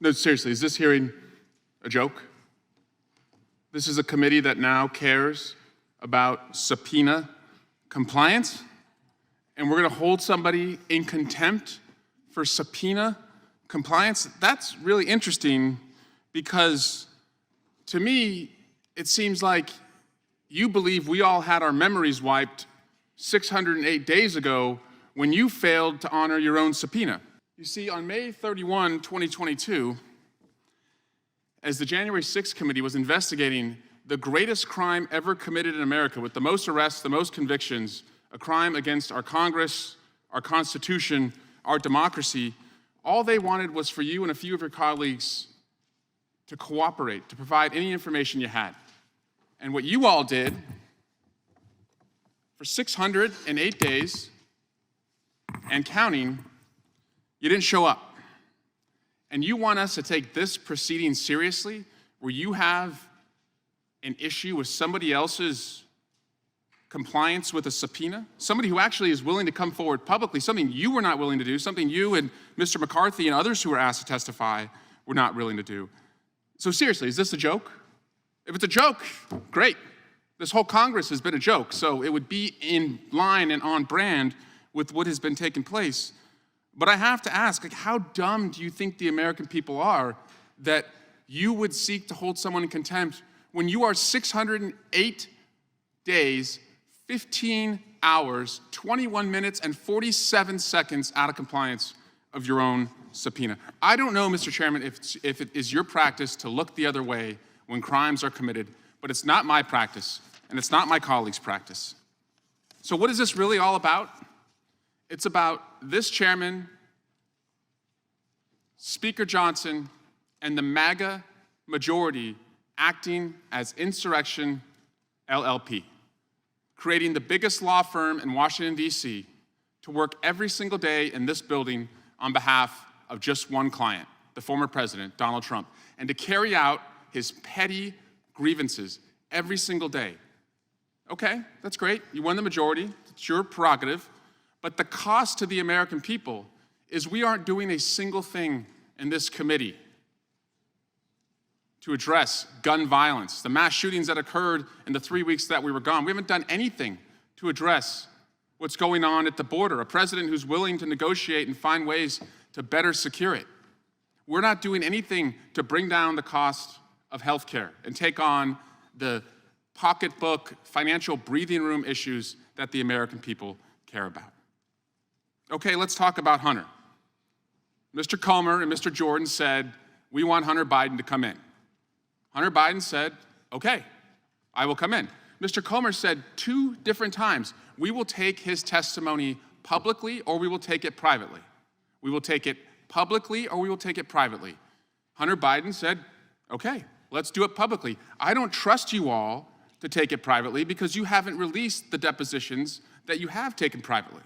No, seriously, is this hearing a joke? This is a committee that now cares about subpoena compliance, and we're going to hold somebody in contempt for subpoena compliance? That's really interesting because, to me, it seems like you believe we all had our memories wiped 608 days ago when you failed to honor your own subpoena. You see, on May 31, 2022, as the January 6th committee was investigating the greatest crime ever committed in America, with the most arrests, the most convictions, a crime against our Congress, our Constitution, our democracy, all they wanted was for you and a few of your colleagues to cooperate, to provide any information you had. And what you all did for 608 days and counting, you didn't show up. And you want us to take this proceeding seriously, where you have an issue with somebody else's compliance with a subpoena? Somebody who actually is willing to come forward publicly, something you were not willing to do, something you and Mr. McCarthy and others who were asked to testify were not willing to do. So seriously, is this a joke? If it's a joke, great. This whole Congress has been a joke, so it would be in line and on brand with what has been taking place. But I have to ask, like, how dumb do you think the American people are that you would seek to hold someone in contempt when you are 608 days, 15 hours, 21 minutes, and 47 seconds out of compliance of your own subpoena? I don't know, Mr. Chairman, if it is your practice to look the other way when crimes are committed, but it's not my practice, and it's not my colleagues' practice. So what is this really all about? It's about this chairman, Speaker Johnson, and the MAGA majority acting as Insurrection LLP, creating the biggest law firm in Washington, D.C., to work every single day in this building on behalf of just one client, the former president, Donald Trump, and to carry out his petty grievances every single day. Okay, that's great. You won the majority. It's your prerogative. But the cost to the American people is we aren't doing a single thing in this committee to address gun violence, the mass shootings that occurred in the 3 weeks that we were gone. We haven't done anything to address what's going on at the border, a president who's willing to negotiate and find ways to better secure it. We're not doing anything to bring down the cost of health care and take on the pocketbook, financial breathing room issues that the American people care about. Okay, let's talk about Hunter. Mr. Comer and Mr. Jordan said, we want Hunter Biden to come in. Hunter Biden said, okay, I will come in. Mr. Comer said 2 different times, we will take his testimony publicly or we will take it privately. We will take it publicly or we will take it privately. Hunter Biden said, okay, let's do it publicly. I don't trust you all to take it privately because you haven't released the depositions that you have taken privately.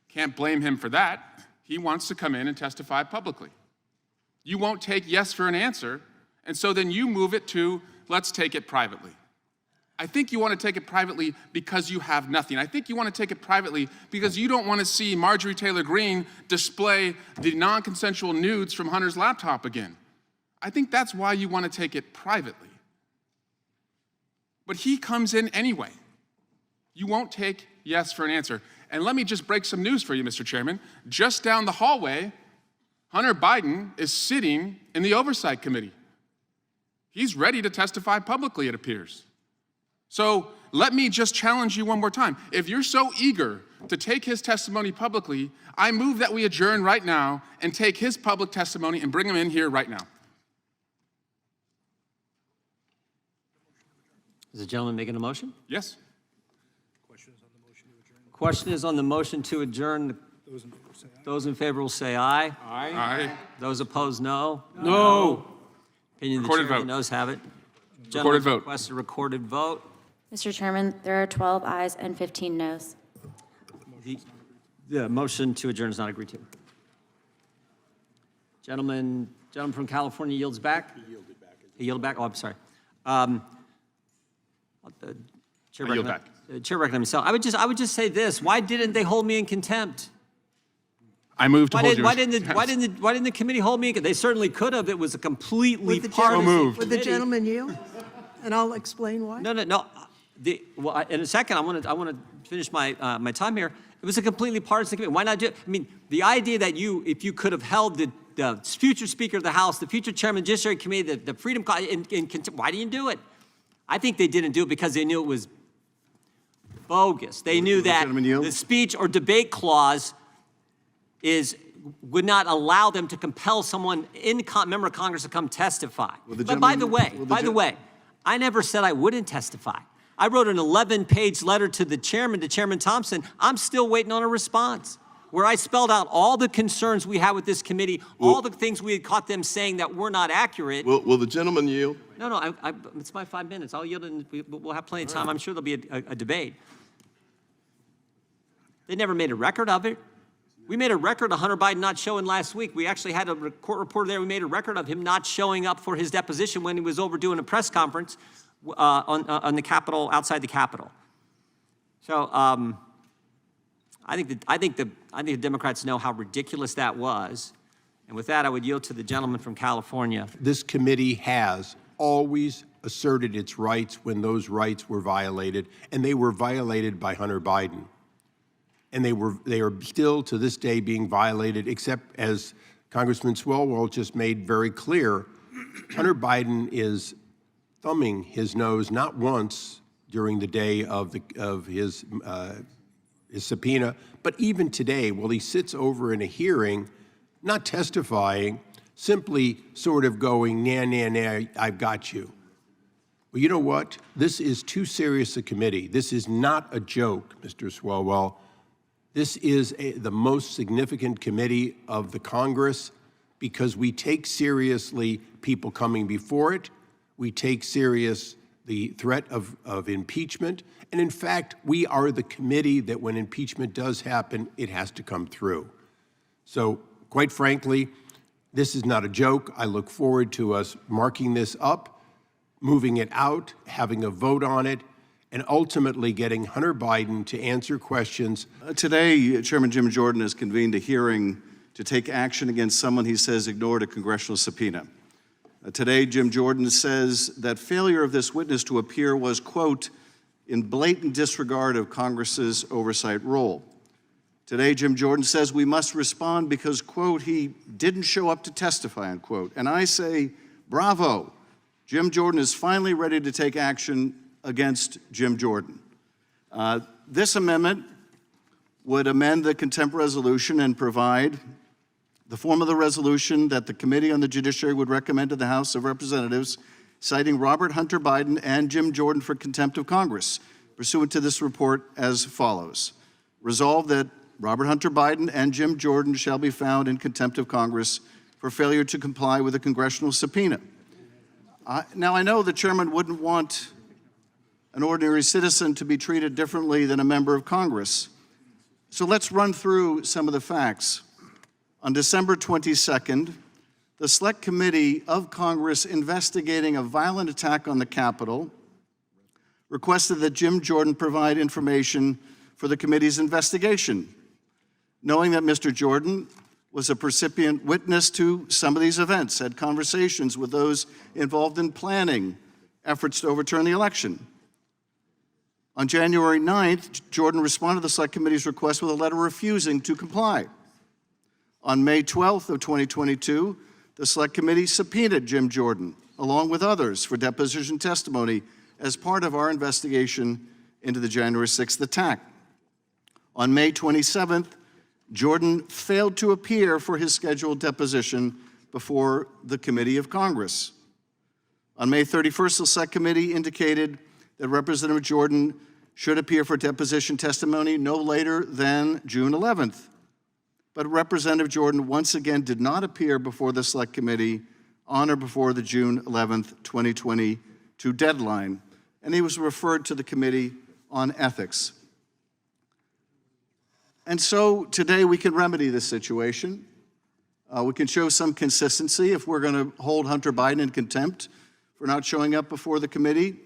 Can't blame him for that. He wants to come in and testify publicly. You won't take yes for an answer, and so then you move it to let's take it privately. I think you want to take it privately because you have nothing. I think you want to take it privately because you don't want to see Marjorie Taylor Greene display the non-consensual nudes from Hunter's laptop again. I think that's why you want to take it privately. But he comes in anyway. You won't take yes for an answer. And let me just break some news for you, Mr. Chairman. Just down the hallway, Hunter Biden is sitting in the Oversight Committee. He's ready to testify publicly, it appears. So let me just challenge you one more time. If you're so eager to take his testimony publicly, I move that we adjourn right now and take his public testimony and bring him in here right now. Is the gentleman making a motion? Yes. Question is on the motion to adjourn. Those in favor will say aye. Aye. Aye. Those opposed, no. No. Opinion of the Recorded chair, vote. the noes have it. Recorded vote. Request a recorded vote. Mr. Chairman, there are 12 ayes and 15 noes. The motion to adjourn is not agreed to. Gentleman from California yields back. He yielded back. He yielded back? Oh, I'm sorry. The chair I yield back. Chair recommends himself. I would just say this. Why didn't they hold me in contempt? I move to Why hold you. didn't the committee hold me? They certainly could have. It was a completely Would the partisan gentleman- moved. Would the committee. gentleman yield? And I'll explain why. No. In a second, I want to finish my time here. It was a completely partisan committee. Why not do it? I mean, the idea that if you could have held the future Speaker of the House, the future Chairman of the Judiciary Committee, the Freedom Caucus, why didn't you do it? I think they didn't do it because they knew it was bogus. They knew that gentleman yield? the speech or debate clause would not allow them to compel someone member of Congress to come testify. But by the way, I never said I wouldn't testify. I wrote an 11-page letter to Chairman Thompson. I'm still waiting on a response, where I spelled out all the concerns we had with this committee, all the things we had caught them saying that were not accurate. Will the gentleman yield? No, it's my 5 minutes. I'll yield, and we'll have plenty of time. I'm sure there'll be a debate. They never made a record of it. We made a record of Hunter Biden not showing last week. We actually had a court reporter there. We made a record of him not showing up for his deposition when he was over doing a press conference on the Capitol, outside the Capitol. So I think the Democrats know how ridiculous that was. And with that, I would yield to the gentleman from California. This committee has always asserted its rights when those rights were violated, and they were violated by Hunter Biden. And they are still to this day being violated, except as Congressman Swalwell just made very clear, Hunter Biden is thumbing his nose not once during the day of his subpoena, but even today, while he sits over in a hearing, not testifying, simply sort of going, nah, I've got you. Well, you know what? This is too serious a committee. This is not a joke, Mr. Swalwell. This is the most significant committee of the Congress because we take seriously people coming before it. We take serious the threat of impeachment. And in fact, we are the committee that when impeachment does happen, it has to come through. So quite frankly, this is not a joke. I look forward to us marking this up, moving it out, having a vote on it, and ultimately getting Hunter Biden to answer questions. Today, Chairman Jim Jordan has convened a hearing to take action against someone he says ignored a congressional subpoena. Today, Jim Jordan says that failure of this witness to appear was, quote, in blatant disregard of Congress's oversight role. Today, Jim Jordan says we must respond because, quote, he didn't show up to testify, unquote. And I say, bravo. Jim Jordan is finally ready to take action against Jim Jordan. This amendment would amend the contempt resolution and provide the form of the resolution that the Committee on the Judiciary would recommend to the House of Representatives, citing Robert Hunter Biden and Jim Jordan for contempt of Congress, pursuant to this report as follows. Resolve that Robert Hunter Biden and Jim Jordan shall be found in contempt of Congress for failure to comply with a congressional subpoena. Now, I know the chairman wouldn't want an ordinary citizen to be treated differently than a member of Congress. So let's run through some of the facts. On December 22nd, the Select Committee of Congress investigating a violent attack on the Capitol requested that Jim Jordan provide information for the committee's investigation. Knowing that Mr. Jordan was a percipient witness to some of these events, had conversations with those involved in planning efforts to overturn the election. On January 9th, Jordan responded to the Select Committee's request with a letter refusing to comply. On May 12th of 2022, the Select Committee subpoenaed Jim Jordan, along with others, for deposition testimony as part of our investigation into the January 6th attack. On May 27th, Jordan failed to appear for his scheduled deposition before the Committee of Congress. On May 31st, the Select Committee indicated that Representative Jordan should appear for deposition testimony no later than June 11th. But Representative Jordan once again did not appear before the Select Committee on or before the June 11th, 2022 deadline, and he was referred to the Committee on Ethics. And so today we can remedy this situation. We can show some consistency if we're going to hold Hunter Biden in contempt for not showing up before the committee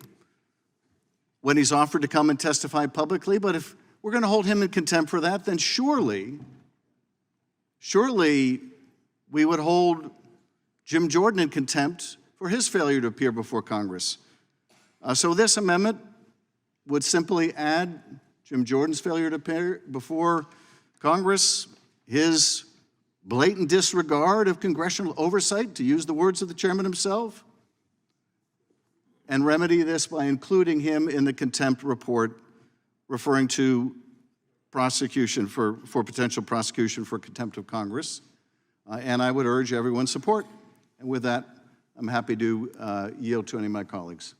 when he's offered to come and testify publicly. But if we're going to hold him in contempt for that, then surely surely we would hold Jim Jordan in contempt for his failure to appear before Congress. So this amendment would simply add Jim Jordan's failure to appear before Congress, his blatant disregard of congressional oversight, to use the words of the chairman himself, and remedy this by including him in the contempt report referring to prosecution for potential prosecution for contempt of Congress. And I would urge everyone's support. And with that, I'm happy to yield to any of my colleagues.